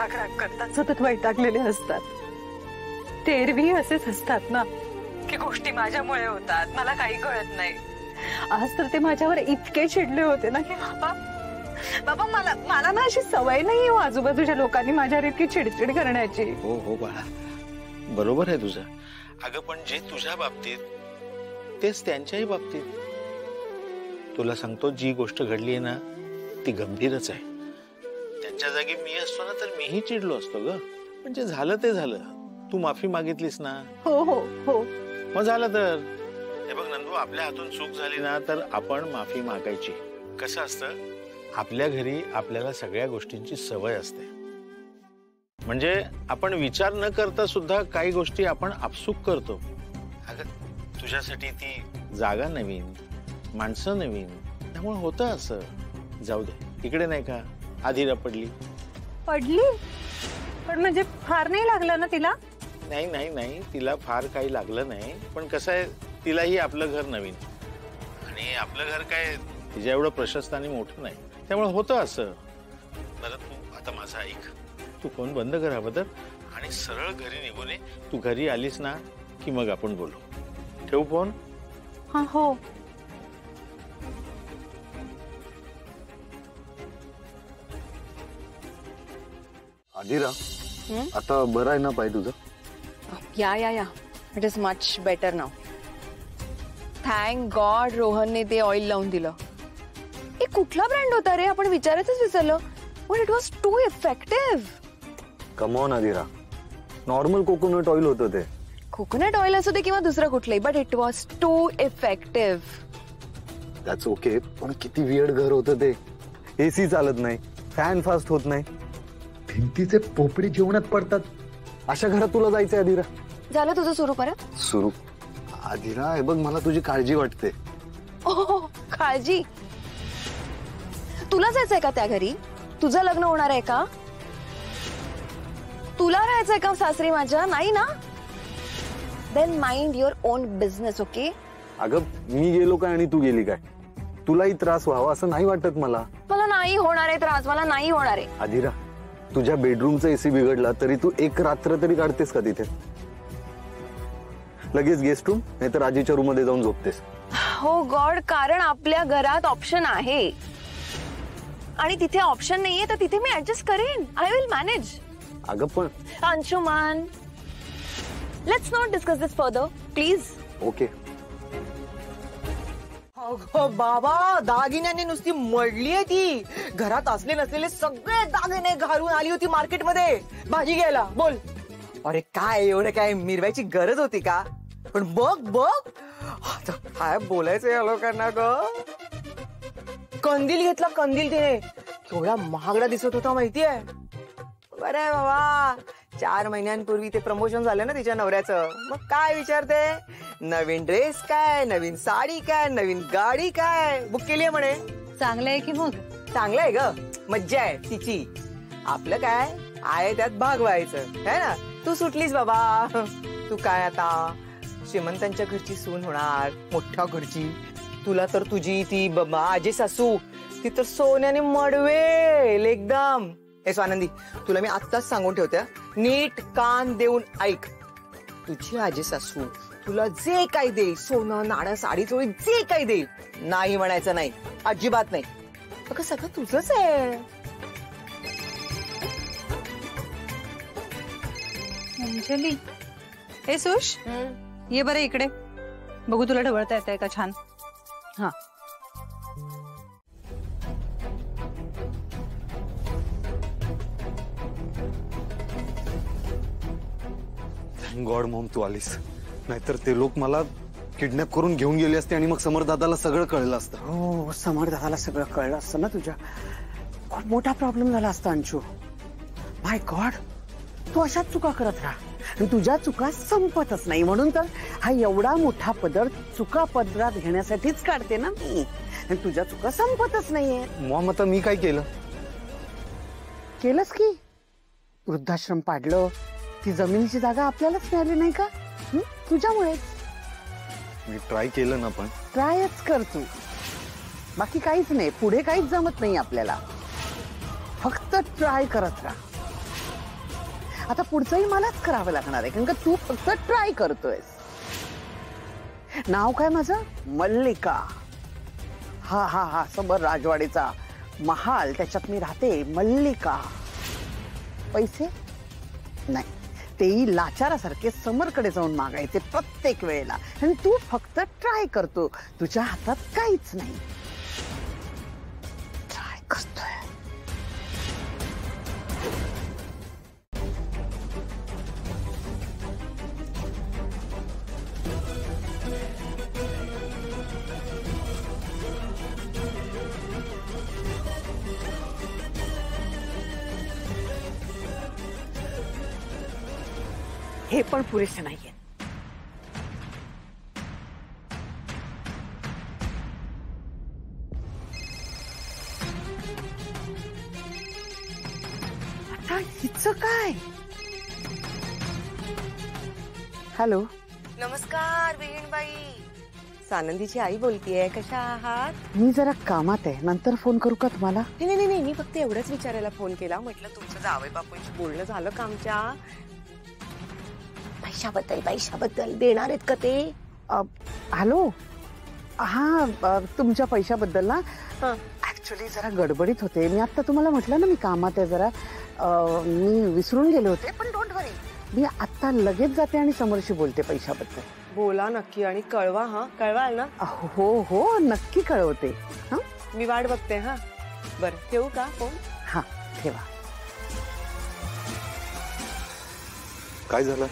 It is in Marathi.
राग राग करतात, सतत वैतागलेले असतात. ते एरवी असेच असतात ना की गोष्टी माझ्यामुळे होतात, मला काही कळत नाही. आज तर ते माझ्यावर इतके चिडले होते ना की बाबा मला ना अशी सवय नाही हो आजूबाजूच्या लोकांनी माझ्यावर इतकी चिडचिड करण्याची. हो हो बाळा, बरोबर आहे तुझं. अगं पण जे तुझ्या बाबतीत तेच त्यांच्याही बाबतीत. तुला सांगतो, जी गोष्ट घडली आहे ना ती गंभीरच आहे. त्यांच्या जागी मी असतो ना तर मीही चिडलो असतो ग. पण जे झालं ते झालं. तू माफी मागितलीस ना. हो हो हो. मग झालं तर. हे बघ नंदू, आपल्या हातून चूक झाली ना तर आपण माफी मागायची. कसं असतं, आपल्या घरी आपल्याला सगळ्या गोष्टींची सवय असते. म्हणजे आपण विचार न करता सुद्धा काही गोष्टी आपण आपसूक करतो. अगं तुझ्यासाठी ती जागा नवीन, माणसं नवीन, त्यामुळे होतं असं. जाऊ दे, इकडे नाही का आधीरा पडली. पण म्हणजे फार नाही लागलं ना तिला? नाही नाही नाही, तिला फार काही लागलं नाही. पण कसं आहे, तिलाही आपलं घर नवीन आणि आपलं घर काय तिच्या एवढं प्रशस्त आणि मोठं नाही, त्यामुळे होतं असं. बरं तू आता माझं ऐक. तू फोन बंद कर अगोदर आणि सरळ घरी निघून ये. तू घरी आलीस ना की मग आपण बोलू. ठेवू फोन? हा हो. आदिरा, आता बरं आहे ना पाय तुझं? या it is much better now. Thank God रोहनने ते ऑइल लावून दिलं. हे कुठला ब्रँड होता रे? आपण विचारायचंच विसरलो. But it was too effective. Come on Adira, normal coconut oil होतं ते. कोकोनट ऑइल असू दे किंवा दुसरं कुठलंही, but it was too effective. That's okay. पण किती वियर्ड घर होतं ते. एसी चालत नाही, फॅन फास्ट होत नाही, भिंतीचे पोपडी जेवणात पडतात. अशा घरात तुला जायचंय आदिरा? झालं तुझं सुरू परत? सुरू. आदिरा हे बघ, मला तुझी काळजी वाटते. ओह, काळजी? तुला जायचंय का त्या घरी? तुझं लग्न होणार आहे का? तुला राहायचंय का सासरी माझ्या? नाही ना? Then mind your own business. Okay. अगं मी गेलो काय आणि तू गेली काय? तुलाही त्रास व्हावा असं नाही वाटत मला. मला नाही होणार आहे त्रास, मला नाही होणार आहे. आदिरा, तुझ्या बेडरूमचा एसी बिघडला तरी तू एक रात्र तरी काढतेस का तिथे? लगेच गेस्ट रूम नाहीतर आजीच्या रूम मध्ये जाऊन झोपतेस. हो गॉड, कारण आपल्या घरात ऑप्शन आहे आणि तिथे ऑप्शन नाहीये तर तिथे मी ऍडजस्ट करेन. I will manage. अगं पण Anshuman, let's not discuss this further please. Okay. बाबा, दागिन्यांनी नुसती मडलीये ती. घरात असले नसलेले सगळे दागिने घालून आली होती मार्केटमध्ये भाजी घ्यायला. बोल. अरे काय एवढं काय मिरवायची गरज होती का? पण बघ बघ, आता काय बोलायचं या लोकांना ग. कंदील घेतला, कंदील तिने. केवढा महागडा दिसत होता माहितीये? बरं आहे बाबा, 4 महिन्यांपूर्वी ते प्रमोशन झालं ना तिच्या नवऱ्याचं. मग काय विचारते? नवीन ड्रेस काय, नवीन साडी काय, नवीन गाडी काय बुक केली आहे म्हणे. चांगलं आहे की मग? चांगलं आहे ग, मज्जा आहे तिची. आपलं काय आहे त्यात भागवायचं है ना. तू सुटलीस बाबा. तू काय आता श्रीमंतांच्या घरची सून होणार, मोठ्या घरची. तुला तर तुझी ती आजी सासू ती तर सोन्याने मडवेल एकदम. हे स्वानंदी, तुला मी आत्ताच सांगून ठेवते, नीट कान देऊन ऐक. तुझी आजी सासू तुला जे काही देईल, सोनं नाणं साडी चोळी जे काही देईल, नाही म्हणायचं नाही, अजिबात नाही. अगं सगळं तुझंच आहे. अंजली, हे सुश, ये बरं इकडे. बघू तुला ढवळता येतंय का छान. हा, गॉड मॉम तू आलीस, नाहीतर ते लोक मला किडनॅप करून घेऊन गेले असते आणि मग समर दादाला सगळं कळलं असतं. हो, समर दादाला सगळं कळलं असतं ना तुझ्या. खूप मोठा प्रॉब्लेम झाला असता अंशू. माय गॉड, तू अशाच चुका करत राहा आणि तुझ्या चुका संपतच नाही. म्हणून तर हा एवढा मोठा पदर चुका पदरात घेण्यासाठीच काढते ना मी. आणि तुझ्या चुका संपतच नाहीये. मॉम आता मी काय केलं? केलंस की वृद्धाश्रम पाडलं. ती जमिनीची जागा आपल्यालाच मिळाली नाही का? तुझ्यामुळे. मी ट्राय केलं ना, पण ट्रायच कर तू. बाकी काहीच नाही, पुढे काहीच जमत नाही आपल्याला. फक्त ट्राय करत राहा. आता पुढचंही मलाच करावं लागणार आहे, कारण का तू फक्त ट्राय करतोयस. नाव काय माझं? मल्लिका. हा हा हा, समोर राजवाडीचा महाल, त्याच्यात मी राहते. मल्लिका. पैसे नाही, तेही लाचारासारखे समरकडे जाऊन मागायचे प्रत्येक वेळेला. आणि तू फक्त ट्राय करतो. तुझ्या हातात काहीच नाही. ट्राय करतोय. हे पण पुरेसे नाहीये. आता हिचं काय? हॅलो. नमस्कार विहीणबाई, सानंदीची आई बोलतीये. कशा आहात? मी जरा कामात आहे, नंतर फोन करू का तुम्हाला? नाही नाही नाही, मी फक्त एवढंच विचारायला फोन केला. म्हटलं तुमचं जावई बापूंशी बोलणं झालं का आमच्या? पैशाबद्दल देणार आहेत का ते? हॅलो. हा, तुमच्या पैशाबद्दल ना. हं. ऍक्च्युली जरा गडबडीत होते. मी आता तुम्हाला म्हटलं ना मी कामात आहे जरा. मी विसरून गेले होते, पण डोंट वरी, मी आता लगेच जाते आणि समोरशी बोलते पैशाबद्दल. बोला नक्की आणि कळवा. हा, कळवाल ना? हो हो, नक्की कळवते. हा, मी वाट बघते. हा, बरं ठेवू का फोन? हा ठेवा. काय झालं?